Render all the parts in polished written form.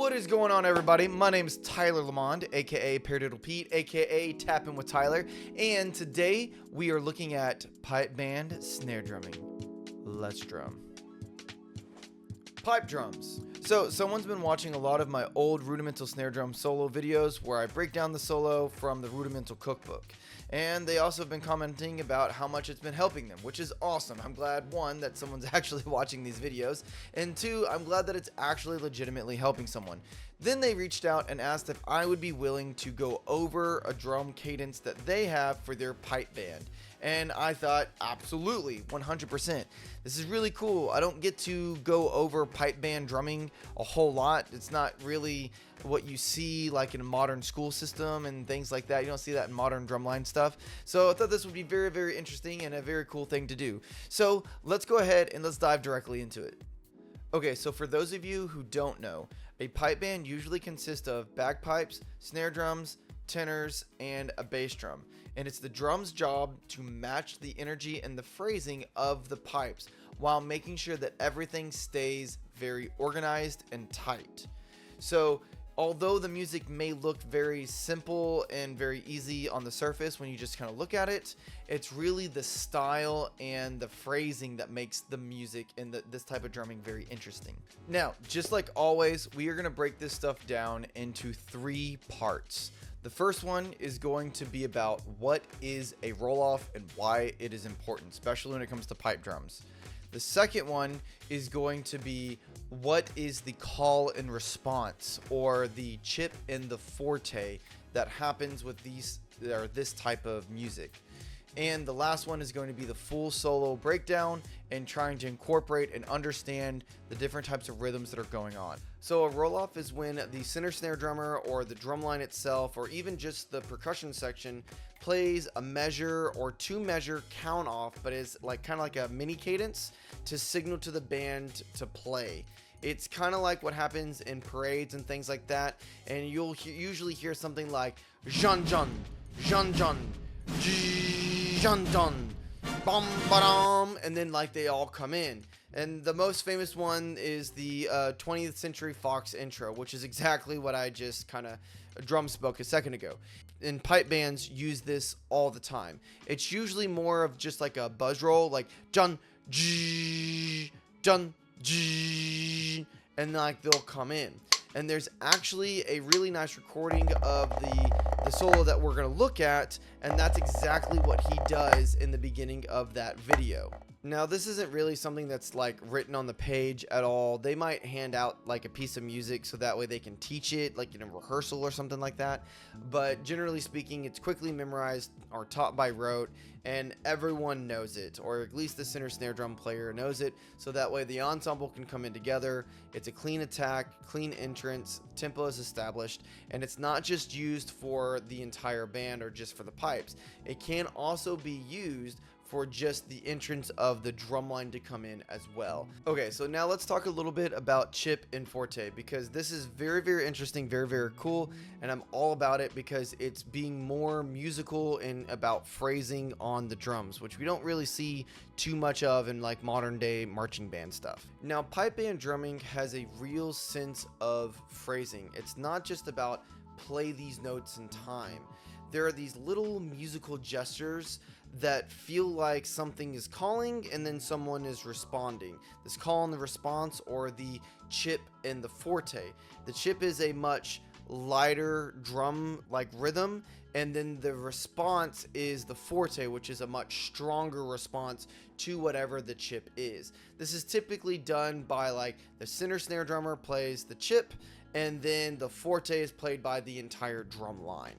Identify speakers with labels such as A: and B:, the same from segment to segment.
A: What is going on, everybody? My name is Tyler Lamond, aka Paradiddle Pete, aka Tappin with Tyler, and today we are looking at pipe band snare drumming. Let's drum. Pipe drums. So someone's been watching a lot of my old rudimental snare drum solo videos where I break down the solo from the rudimental cookbook. And they also have been commenting about how much it's been helping them, which is awesome. I'm glad, one, that someone's actually watching these videos, and two, I'm glad that it's actually legitimately helping someone. Then they reached out and asked if I would be willing to go over a drum cadence that they have for their pipe band. And I thought, absolutely, 100%. This is really cool. I don't get to go over pipe band drumming a whole lot. It's not really what you see like in a modern school system and things like that. You don't see that in modern drumline stuff. So I thought this would be very, very interesting and a very cool thing to do. So let's go ahead and let's dive directly into it. Okay, so for those of you who don't know, a pipe band usually consists of bagpipes, snare drums, tenors, and a bass drum. And it's the drum's job to match the energy and the phrasing of the pipes while making sure that everything stays very organized and tight. So although the music may look very simple and very easy on the surface when you just kind of look at it, it's really the style and the phrasing that makes the music and this type of drumming very interesting. Now, just like always, we are going to break this stuff down into 3 parts. The first one is going to be about what is a roll-off and why it is important, especially when it comes to pipe drums. The second one is going to be what is the call and response, or the chip and the forte that happens with this type of music. And the last one is going to be the full solo breakdown and trying to incorporate and understand the different types of rhythms that are going on. So a roll-off is when the center snare drummer or the drum line itself, or even just the percussion section, plays a measure or 2-measure count off, but is like kind of like a mini cadence to signal to the band to play. It's kind of like what happens in parades and things like that, and you'll usually hear something like Jean Jean, Jean Jean, Jean Jean, bum ba-dum, and then like they all come in. And the most famous one is the 20th Century Fox intro, which is exactly what I just kind of drum spoke a second ago. And pipe bands use this all the time. It's usually more of just like a buzz roll, like dun, dun, and like they'll come in. And there's actually a really nice recording of the solo that we're going to look at, and that's exactly what he does in the beginning of that video. Now, this isn't really something that's like written on the page at all. They might hand out like a piece of music so that way they can teach it like in a rehearsal or something like that. But generally speaking, it's quickly memorized or taught by rote, and everyone knows it, or at least the center snare drum player knows it, so that way the ensemble can come in together. It's a clean attack, clean entrance, tempo is established, and it's not just used for the entire band or just for the pipes. It can also be used for just the entrance of the drum line to come in as well. Okay, so now let's talk a little bit about chip and forte, because this is very, very interesting, very, very cool, and I'm all about it because it's being more musical and about phrasing on the drums, which we don't really see too much of in like modern day marching band stuff. Now, pipe band drumming has a real sense of phrasing. It's not just about play these notes in time. There are these little musical gestures that feel like something is calling and then someone is responding. This call and the response, or the chip and the forte. The chip is a much lighter drum like rhythm, and then the response is the forte, which is a much stronger response to whatever the chip is. This is typically done by like the center snare drummer plays the chip, and then the forte is played by the entire drum line.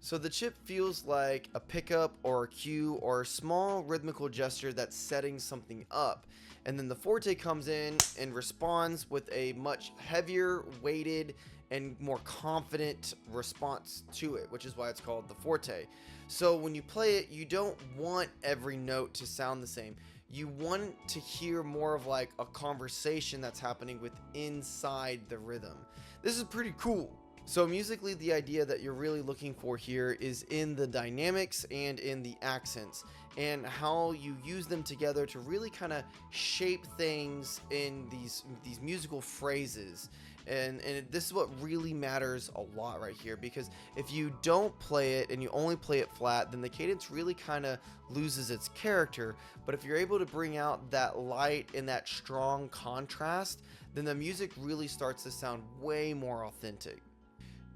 A: So the chip feels like a pickup or a cue or a small rhythmical gesture that's setting something up. And then the forte comes in and responds with a much heavier, weighted, and more confident response to it, which is why it's called the forte. So when you play it, you don't want every note to sound the same. You want to hear more of like a conversation that's happening with inside the rhythm. This is pretty cool. So musically, the idea that you're really looking for here is in the dynamics and in the accents, and how you use them together to really kind of shape things in these musical phrases. And this is what really matters a lot right here, because if you don't play it and you only play it flat, then the cadence really kind of loses its character. But if you're able to bring out that light and that strong contrast, then the music really starts to sound way more authentic.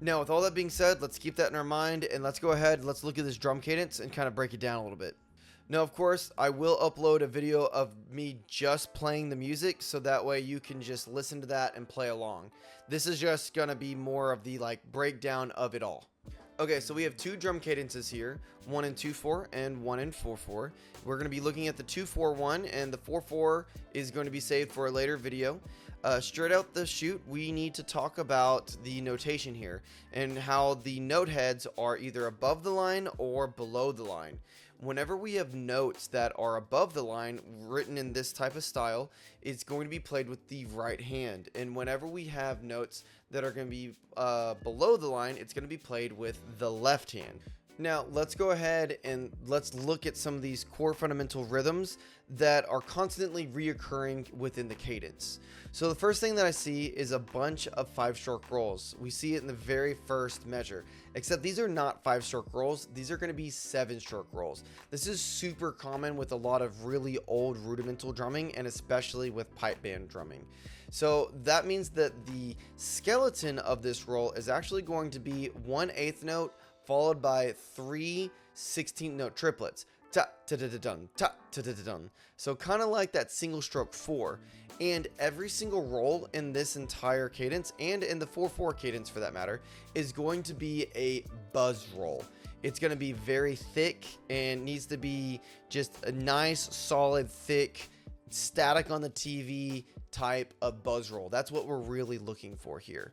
A: Now, with all that being said, let's keep that in our mind, and let's go ahead and let's look at this drum cadence and kind of break it down a little bit. Now, of course, I will upload a video of me just playing the music, so that way you can just listen to that and play along. This is just going to be more of the breakdown of it all. Okay, so we have two drum cadences here, one in 2/4 and one in 4/4. We're going to be looking at the 2/4 one, and the 4/4 is going to be saved for a later video. Straight out the chute, we need to talk about the notation here and how the note heads are either above the line or below the line. Whenever we have notes that are above the line written in this type of style, it's going to be played with the right hand. And whenever we have notes that are going to be below the line, it's going to be played with the left hand. Now, let's go ahead and let's look at some of these core fundamental rhythms that are constantly reoccurring within the cadence. So the first thing that I see is a bunch of 5-stroke rolls. We see it in the very first measure, except these are not 5-stroke rolls. These are going to be 7-stroke rolls. This is super common with a lot of really old rudimental drumming, and especially with pipe band drumming. So that means that the skeleton of this roll is actually going to be 1/8 note followed by 3 16th note triplets. Ta ta da da dun, ta ta da da dun. So kind of like that single stroke 4. And every single roll in this entire cadence, and in the 4/4 cadence for that matter, is going to be a buzz roll. It's going to be very thick and needs to be just a nice, solid, thick, static on the TV type of buzz roll. That's what we're really looking for here.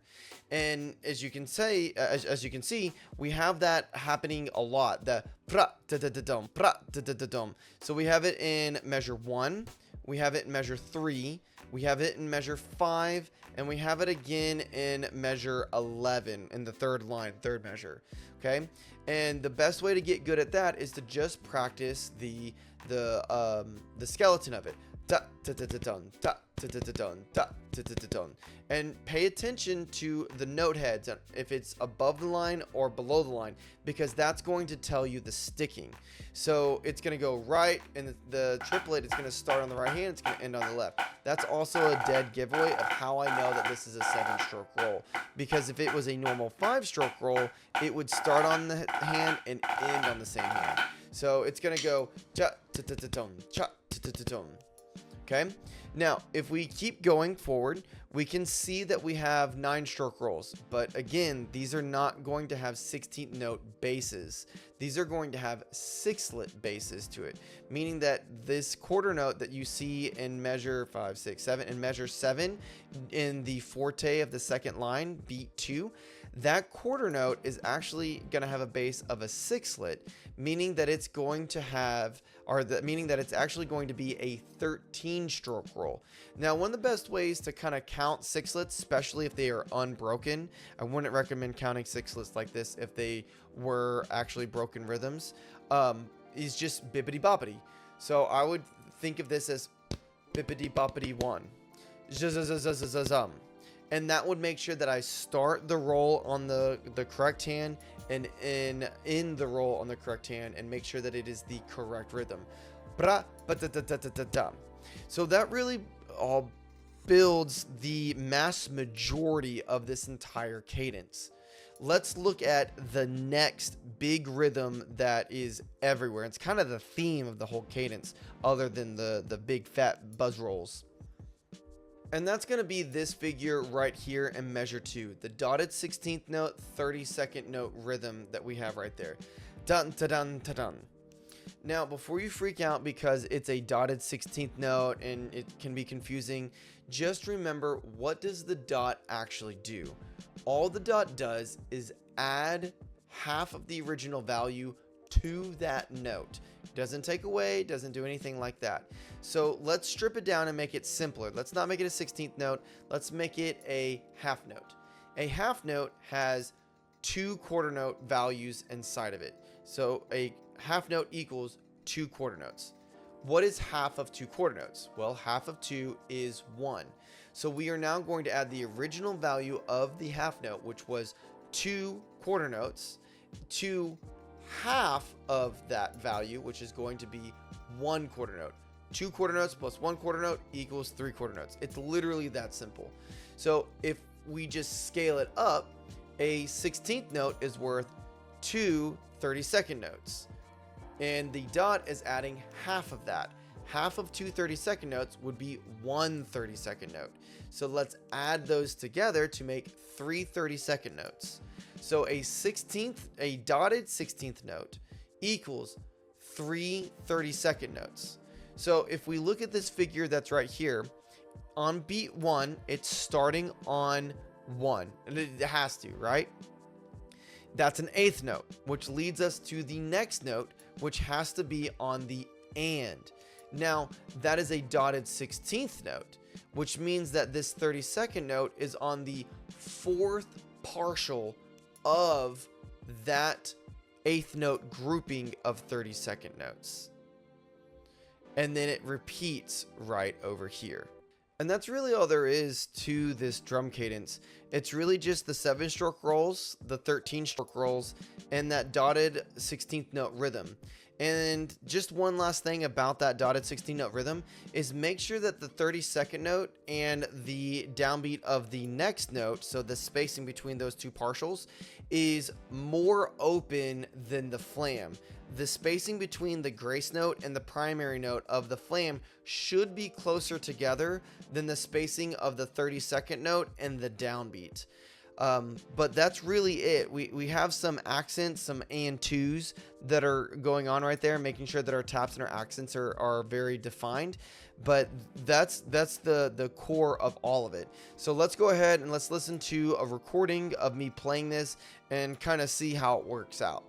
A: And as you can see, we have that happening a lot. The pra da da da dum, pra da da da dum. So we have it in measure 1, we have it in measure 3, we have it in measure 5, and we have it again in measure 11 in the third line, third measure. Okay, and the best way to get good at that is to just practice the skeleton of it. Ta ta ta ta dun, ta ta ta ta dun, ta ta ta ta dun, and pay attention to the note heads, if it's above the line or below the line, because that's going to tell you the sticking. So it's going to go right, and the triplet is going to start on the right hand, it's going to end on the left. That's also a dead giveaway of how I know that this is a 7-stroke roll, because if it was a normal 5-stroke roll, it would start on the hand and end on the same hand. So it's going to go cha ta ta ta dun, cha ta ta ta dun. Okay, now if we keep going forward, we can see that we have 9-stroke rolls, but again, these are not going to have 16th note basses. These are going to have 6-lit basses to it, meaning that this quarter note that you see in measure 5, 6, 7, in measure 7 in the forte of the second line, beat 2, that quarter note is actually going to have a bass of a 6-lit, meaning that it's going to have, meaning that it's actually going to be a 13-stroke roll. Now, one of the best ways to kind of count 6-lits, especially if they are unbroken, I wouldn't recommend counting 6-lits like this if they were actually broken rhythms, is just bippity boppity. So I would think of this as bippity boppity 1. Zzzzzzzzzum. And that would make sure that I start the roll on the correct hand and in the roll on the correct hand, and make sure that it is the correct rhythm. Bra ba da da da da da da. So that really all builds the mass majority of this entire cadence. Let's look at the next big rhythm that is everywhere. It's kind of the theme of the whole cadence, other than the big fat buzz rolls. And that's going to be this figure right here in measure 2, the dotted 16th note, 32nd note rhythm that we have right there. Dun ta dun ta dun. Now, before you freak out because it's a dotted 16th note and it can be confusing, just remember, what does the dot actually do? All the dot does is add half of the original value to that note. Doesn't take away, doesn't do anything like that. So let's strip it down and make it simpler. Let's not make it a 16th note. Let's make it a half note. A half note has 2 quarter note values inside of it. So a half note equals 2 quarter notes. What is half of 2 quarter notes? Well, half of 2 is 1. So we are now going to add the original value of the half note, which was 2 quarter notes, to half of that value, which is going to be 1 quarter note. 2 quarter notes plus 1 quarter note equals 3 quarter notes. It's literally that simple. So if we just scale it up, a 16th note is worth 2 32nd notes. And the dot is adding half of that. Half of 2 32nd notes would be 1 32nd note. So let's add those together to make 3 32nd notes. So a dotted 16th note equals 3 32nd notes. So if we look at this figure that's right here, on beat 1, it's starting on 1. And it has to, right? That's an 8th note, which leads us to the next note, which has to be on the and. Now, that is a dotted 16th note, which means that this 32nd note is on the 4th partial of that 8th note grouping of 32nd notes. And then it repeats right over here. And that's really all there is to this drum cadence. It's really just the 7-stroke rolls, the 13-stroke rolls, and that dotted 16th note rhythm. And just one last thing about that dotted 16th note rhythm is make sure that the 32nd note and the downbeat of the next note, so the spacing between those two partials, is more open than the flam. The spacing between the grace note and the primary note of the flam should be closer together than the spacing of the 32nd note and the downbeat. But that's really it. We have some accents, some and twos that are going on right there, making sure that our taps and our accents are very defined. But that's the core of all of it. So let's go ahead and let's listen to a recording of me playing this and kind of see how it works out.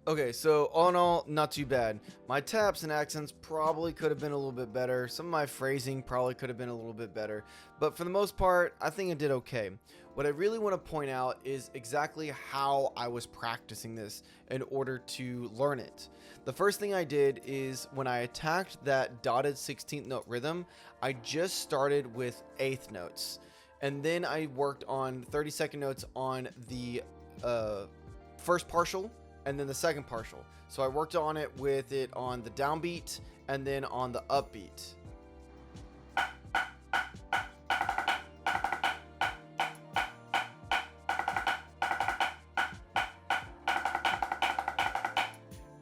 A: Okay, so all in all, not too bad. My taps and accents probably could have been a little bit better. Some of my phrasing probably could have been a little bit better. But for the most part, I think I did okay. What I really want to point out is exactly how I was practicing this in order to learn it. The first thing I did is when I attacked that dotted 16th note rhythm, I just started with 8th notes. And then I worked on 32nd notes on the first partial and then the second partial. So I worked on it with it on the downbeat and then on the upbeat.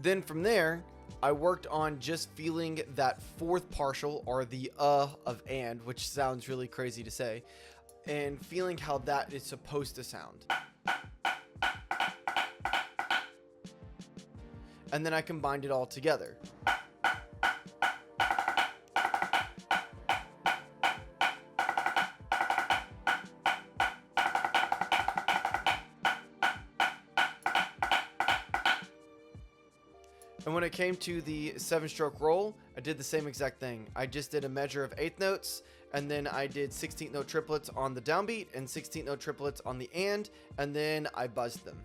A: Then from there, I worked on just feeling that fourth partial, or the of and, which sounds really crazy to say, and feeling how that is supposed to sound. And then I combined it all together. And when it came to the 7-stroke roll, I did the same exact thing. I just did a measure of 8th notes, and then I did 16th note triplets on the downbeat and 16th note triplets on the and then I buzzed them.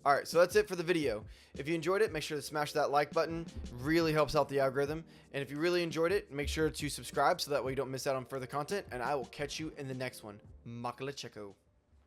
A: Alright, so that's it for the video. If you enjoyed it, make sure to smash that like button. Really helps out the algorithm. And if you really enjoyed it, make sure to subscribe so that way you don't miss out on further content. And I will catch you in the next one. Makala Checo.